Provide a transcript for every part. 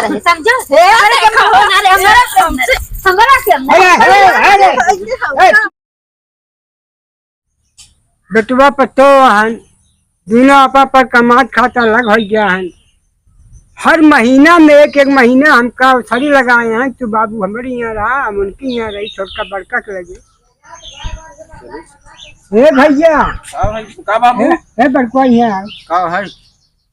रहे समझो। बेटुआ पतो हन दोनों आपा पर कमात खाता अलग हो गया है। हर महीना में एक एक महीना हमका सड़ी लगाए हैं। तो बाबू हमारे यहाँ रहा, हम उनके यहाँ रही, छोटका बड़का के लगे। ए भैया का बाबू ए बड़का यहाँ का है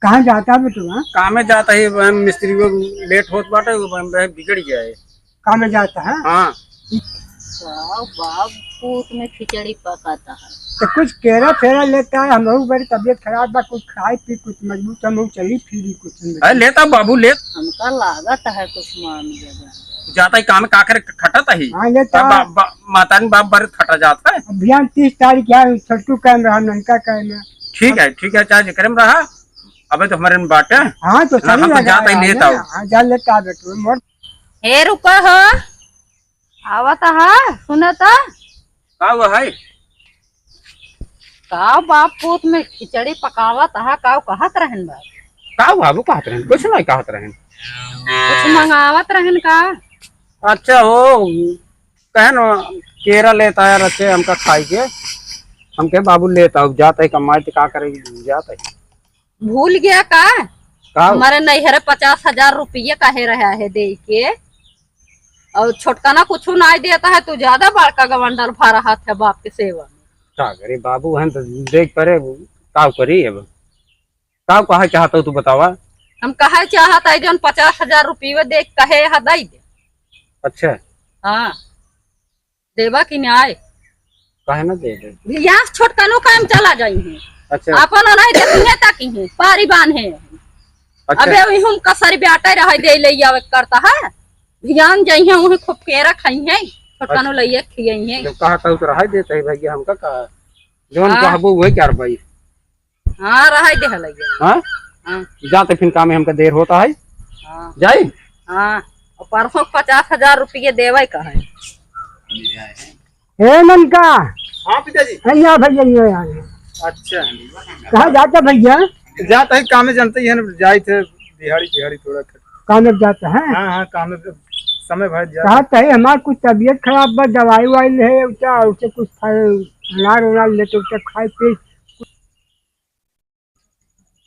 कहाँ जाता बेटुआ? काम में जाता है मिस्त्री को लेट होत बाटे बिगड़ गया है। काम में जाता है। हाँ बाप पूत में खिचड़ी पकाता है तो कुछ केरा फेरा लेता है। हम लोग बड़ी तबीयत खराब बा, कुछ खाए पी कुछ मजबूत हम लोग चली फिरी कुछ लेता बाबू ले हमका लागत है कुछ मान जाता है काम का कर खटता ही। हाँ लेता माता बाप बार खटा जाता है। अभियान 30 तारीख है। छोटू कैम रहा, ननका कैम है। ठीक है चाहे जिक्र में रहा। अबे तो हमारे में बाटे। हाँ तो हम तो जाता ही लेता हूँ। हाँ जा लेता बेटू मोर हे रुपा हो आवत है सुनता का वो है का बाप पूत में खिचड़ी पकावत है का कहत रहन बा का बाबू कहत रहन कुछ नहीं कहत रहन कुछ मंगावत रहन का। अच्छा हो कहे न केरा लेता है रखे हमका खाई के हम के बाबू लेता हूँ जाता है कमाई तो का करेगी जाता है। भूल गया का हमारे नैहरे 50,000 रुपये कहे रहा है दे के और छोटका ना कुछ नहीं देता है। तू ज्यादा बड़का गवंडर भा रहा था बाप के सेवा में। का करे बाबू है तो देख परे का करी अब का कहा चाहता तू बतावा। हम कहे चाहता है जो 50,000 रुपये देख कहे है दे दे। अच्छा हाँ देवा कि न्याय कहे ना दे दे यहाँ छोटका नो काम चला जाई है। अच्छा अपन नहीं देखने तक है पारी बान है। अच्छा अबे हम कसरी बेटा रह दे ले आवे करता है ध्यान जाई है वही खूब केरा खाई है छोटका नो लइए खियाई है। जब कहा था तो रह देते है भैया हमका कहा जोन कहबो वही कर भाई। हाँ रह दे लइए। हां हाँ जाते फिर काम में हमका देर होता है। हाँ जाई हाँ और परसों 50,000 रुपये देवे का है। हे ननका। हाँ पिताजी भैया भैया अच्छा कहाँ जाता भैया? जाता है काम में जानते ही है ना जाए थे दिहाड़ी थोड़ा काम में जाता है। हाँ काम में समय भर जा कहता है हमारा कुछ तबीयत खराब बा, दवाई वाई ले उसे कुछ अनार उनार लेते उसे खाए पी।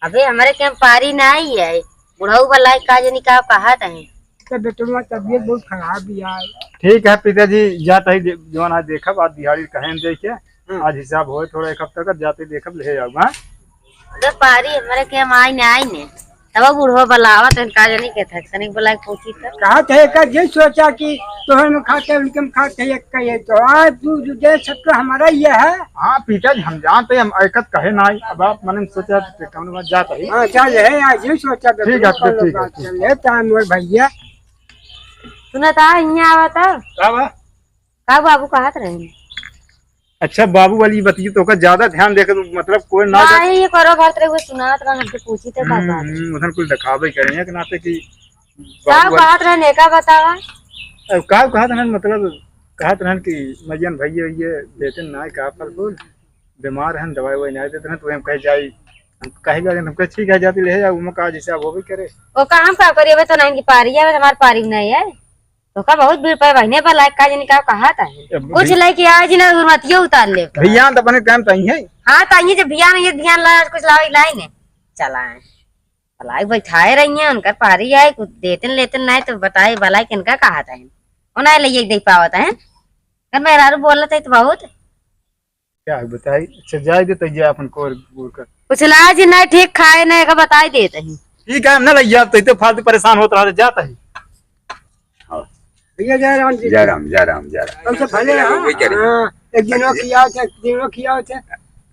अबे हमारे क्या पारी नहीं है बुढ़ऊ वाला का जनी का कहा है बेटुआ तबीयत बहुत खराब भी है। ठीक है पिताजी जाता ही जवान आज देखा आज दिहाड़ी कहें देखे आज हिसाब हो थोड़ा एक हफ्ता का जाते देखब ले जाऊंगा। अबे पारी हमारे क्या माई नहीं ने तब बुढ़वा बलावा तो का जनी के था सनिक बुला के पूछी तो कहा थे का ये सोचा कि तोहर में खाते उनके में खाते एक का ये तो आज तू जो सबका हमारा ये है। हाँ पिताजी हम जानते हैं हम एकत कहे ना अब आप मैंने सोचा कौन बात जाता है। हाँ चल है आज ये सोचा ठीक है लेता है मोर भैया। सुना था यहाँ आवा था का बाबू कहत रहे। अच्छा बाबू वाली बतिए तो का ज्यादा ध्यान देकर तो मतलब कोई ना ये करो बात रे वो सुना तो हमसे पूछी थे का बात उधर कुछ दिखावे करेंगे कि नाते की का बात रहे का बतावा का कहा था मतलब कहा था कि मजन भैया ये देते ना का फल फूल बीमार हैं दवाई वही नहीं देते तो हम कह जाई हम कहेगा हमको ठीक है जाती ले जाओ का जैसा वो भी करे वो काम का करिए तो नहीं की पारी है हमारे पारी नहीं है तो का बहुत भीड़ पे बहने पर लाइक का जनी का कहा था कुछ लाइक आज ना उर्मतियो उतार ले भैया तो अपने टाइम तई है। हाँ ताइए जब भैया ने ये ध्यान ला कुछ लाओ लाई ने चला है भलाई बैठाए रही है उनका पारी है कुछ देते लेते नहीं तो बताए भलाई किनका कहा था उन्हें ले दे पावत है कर मैं रारू बोल रहा था तो बहुत क्या बताई। अच्छा जाए दे तो अपन को कुछ लाज नहीं ठीक खाए नहीं का बताई देते हैं ठीक है ना लइया तो फालतू परेशान होता रहा जाता है। भैया जय राम जी। जय राम सबसे भले एक दिनों किया थे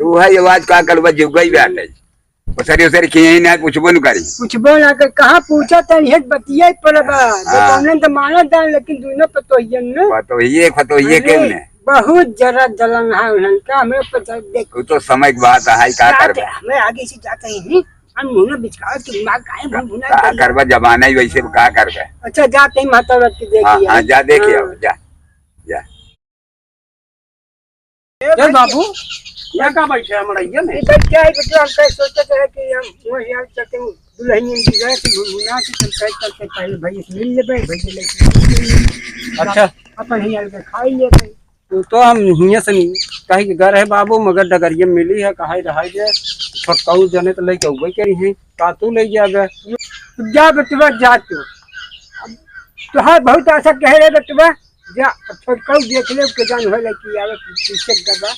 तू है आवाज का कलवा जुग गई बैठ उसरी उसरी किए ना पूछबो न करी पूछबो ना कर कहां पूछा त हेत बतिया पड़बा तो तो माना दान लेकिन दोनों पतो ये केमने बहुत जरा जलन है उनका हमें पता देख तो समय की बात है का करबे हमें आगे से जाते हैं हम मुंह बिचका के दिमाग काहे भुना का करबा जमाना ही वैसे का करबे। अच्छा जाते ही माता व्रत की देखिए। हां जा देखिए जा बाबू यहाँ का बैठे हमारा ये में बच्चा है तो हम कह सोचते हैं कि हम वो यार चलते दुल्हन भी गए थे घुमना कि तुम कह करते पहले भाई मिल ले भाई लेके अच्छा अपन ही आके खाई लेते तो हम हियाँ से कहीं के घर है बाबू मगर डगरिया मिली है कहा रहा जे छोटकाऊ जने तो लेके उबे करी है का तू ले जाबे जा बेटवा जा तो हाँ बहुत आशा कह रहे बेटवा जा छोटकाऊ देख ले के जान हो लेके आवे पीछे दबा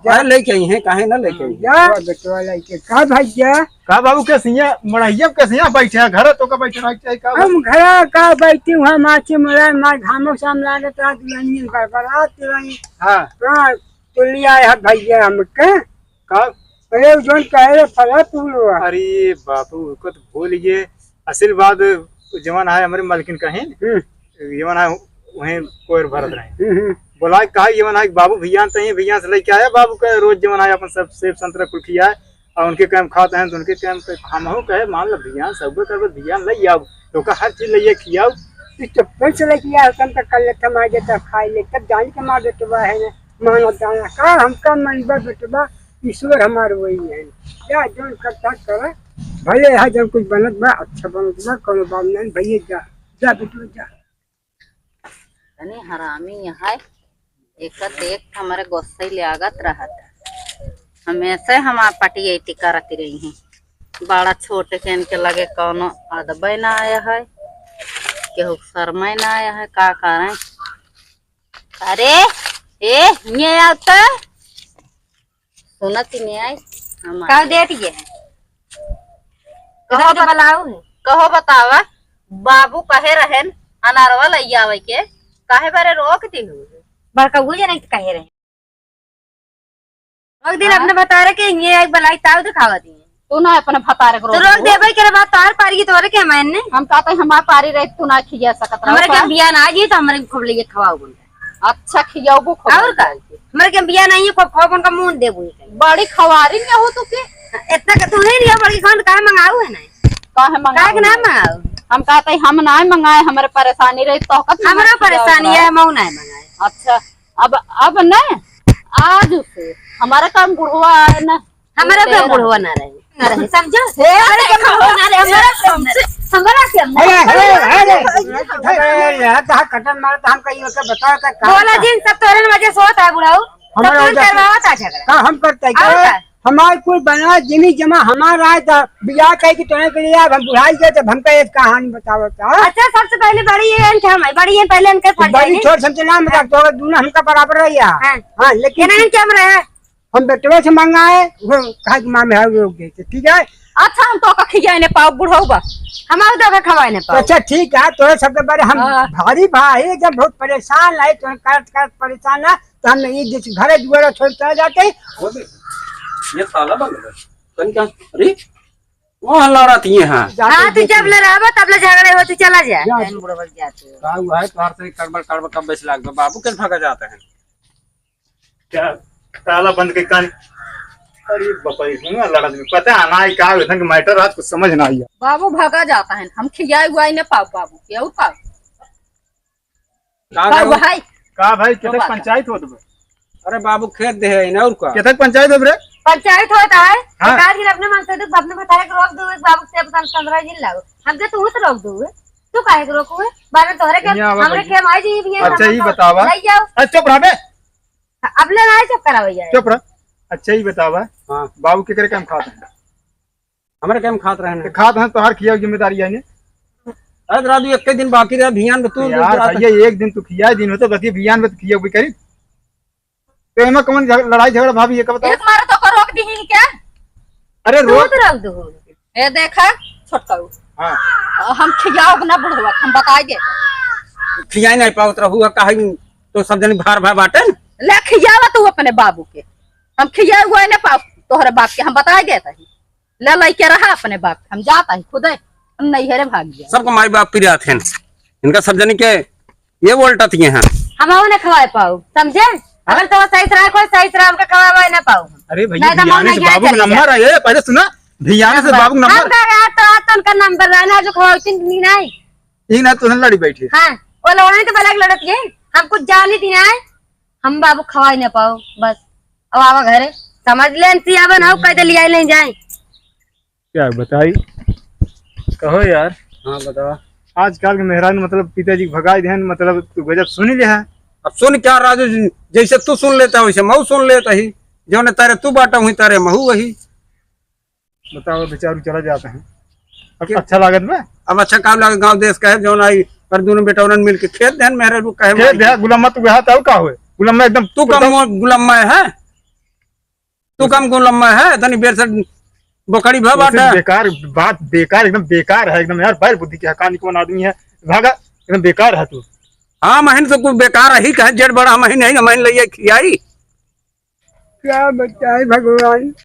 जा लेके आई है काहे ना लेके आई जा बेटवा लेके का भाई जा का बाबू के सिया मड़ैया के सिया बैठे हैं घर तो का बैठे रह चाहिए का हम घर का बैठी हुआ माची मरा मार घामो साम लागे तो दुल्हन का बारात रही हां हां तो लिया है भैया हमके का अरे जोन कह रहे फला तू लो अरे बापू को तो भूल गए असल बात जवान है हमारे मालकिन कहीं जवान है वहीं कोयर भरत रहे बोला कहा जवान है बाबू भियान तही भियान से लेके आया बाबू का रोज जवान है अपन सब सेब संतरा कुल खिया है और उनके काम खाते हैं तो उनके काम पे हम हो कहे मान लो भियान सब कर भियान ले आओ तो का हर चीज ले खियाओ चप्पल से लेके आया कम तक कर लेता मार देता खाई ले तब जान के मार देता है ना मानो जाना का हमका मनबा बेटवा ईश्वर हमारे वही है क्या जोन करता करे भले है जब कुछ बनत बा अच्छा बनत बा कोनो बात नहीं भैया जा जा बेटवा जा तनी हरामी यहाँ एक हमारे गोस्से ले आगत रहा था हमेशा हम पटी ऐती करती रही हैं बड़ा छोटे के इनके लगे कौनो अदबे ना आया है केहू शर्मा ना आया है का करें अरे ये आता सुनत ही नहीं आई हम का देती है कहो बतावा बाबू कहे रहन अनारवा लई आवे के काहे बारे रोक दी बड़का वो नहीं कहे रहे रोक दिन अपने बता रहे कि ये एक बलाई ताव दिखावा दी तू ना अपने भतारे को तो रोक दे भाई के बात तार पारी तोरे के मैंने हम कहते हमार पारी रहे तू ना खिया सकत रहो हमारे के बिया ना जी तो हमारे खूब ले खवाओ बोल अच्छा खियाओ और का हमारे के बिया नहीं को खाओ उनका मुंह दे बुई बड़ी खवारी में हो तू के इतना का तू नहीं लिया बड़ी खान काहे मंगाऊ है ना काहे मंगाओ का ना मंगाऊ हम कहते हम ना मंगाए हमारे परेशानी रही तो हमारा परेशानी है मऊ ना मंगाए अच्छा अब न आज से हमारा काम बुढ़वा है ना हमारा का बुढ़वा ना रहे समझो हमारे के बुढ़वा ना रहे हमारा के अरे कटन मार हम कहीं के बता का बोला जिन सब तोरे वजह से होता है बुढ़ाऊ हमारा सब करवाता झगड़ा का हम करते हैं हमारे कोई बना जिमी जमा हमारा है था बियाह कह के तोने के लिए हम बुढ़ाई गए तो हमका एक कहानी बताओ था अच्छा सबसे पहले बड़ी है इनके हम बड़ी है पहले इनके फट बड़ी छोड़ समझे ना मत तो दोनों हमका बराबर रहिया हां लेकिन इन्हें क्या रहा हम बेटवे से मंगाए वो कहा कि मां में हो गए ठीक है अच्छा हम तो का खियाने पाओ बुढ़ाऊबा हमारे तो का खवाने पाओ अच्छा ठीक है तो सबके बारे हम भारी भाई जब बहुत परेशान है तो कर परेशान है तो हम ये घर दुआरा छोड़ चले जाते ये साला बंद कन का अरे वो लड़ा थी हां हां तू जब ले रहा तब ले झगड़े होते चला जा बुढ़वा जाते बाबू है तोहर से कड़बड़ कब बेच लाग बाबू के भागा जाते हैं क्या ताला बंद के कान अरे बापा इसमें लड़ा में पता है ना क्या इधर के मैटर आज कुछ समझ ना आया बाबू भागा जाता है हम खियाए हुआ ने पाओ बाबू के और पाओ भाई का भाई कितने पंचायत होत बे अरे बाबू खेत दे है ना और का कितने पंचायत है रे पंचायत होता है हाँ। सरकार की अपने मन से तो अपने बता रहे रोक दो बाबू से 15 दिन लागो हमके तू तो रोक दो तू काहे को रोको है बारे तोरे के हमरे के माई जी भी अच्छा ही बतावा ले जाओ अच्छा चुप रह बे अब ले ना चुप करावैया चुप रह अच्छा ही बतावा हां बाबू के करे काम खाते हैं हमारे काम खात रहे हैं खात हैं तो हर खिया जिम्मेदारी है ने अरे राजू एक दिन बाकी रहा भियान में तू यार भैया एक दिन तू खिया दिन हो तो बती भियान में खिया भी करी तो एमा कौन लड़ाई झगड़ा भाभी ये का बता एक मारो तो रोक दी ही क्या अरे तू रोक तो रोक दो ए देखा छोटकाऊ हां हम खियाओ ना बुढ़वा हम बताए दे खियाई नहीं पावत रहू काहे तो सब जन भार भाई बाटे ले खियावा तू अपने बाबू के हम खियाए हुआ ने पाओ तोहरे बाप के हम बताए देता ही ले ले के रहा अपने बाप हम जाता ही खुदे नहीं है रे भाग गया सबको माई बाप प्रिय थे इनका सब जन के ये बोलता थी हैं हम ने खवाए पाओ समझे अगर तो सही तरह कोई सही तरह हमका खवाए ना पाओ अरे भैया नहीं तो भियाने से मौना बाबू का यहाँ नंबर है ये पहले सुना भियाने से बाबू का हम नंबर का तो उनका नंबर रहना जो खवाती नहीं नहीं ये ना तो लड़ी बैठी हां वो लड़ने तो बलक लड़त है हम कुछ जान ली थी ना हम बाबू खवाए ना पाओ बस अब आवा घरे समझ लें सियावन हो कह लिया ले जाए। क्या बताई कहो यार। हाँ बताओ। आजकल के मेहरान मतलब पिताजी भगाई देन मतलब तू गजब सुनी ले है। अब सुन क्या राजू जी, जैसे तू सुन लेता वैसे महू सुन लेता ही, जो ने तारे तू बाटा हुई तारे महू वही। बताओ बेचारू चला जाते हैं अब अच्छा लागत में। अब अच्छा काम लगे गांव देश का है जो आई पर दोनों बेटा मिल के खेत देन मेरे रू कहे खेत दे गुलामा तू बेहा ताऊ का होए गुलामा एकदम तू कम गुलामा है, तू कम गुलामा है तनी बेर से बोकड़ी भा बाटा। बेकार बात बेकार एकदम बेकार है एकदम यार। बैल बुद्धि के हकानी कौन आदमी है भागा एकदम बेकार है तू। हाँ महीन तो कुछ बेकार ही कहे जेठ बड़ा महीन नहीं ना महीन लिया खियाई। क्या बताए भगवान।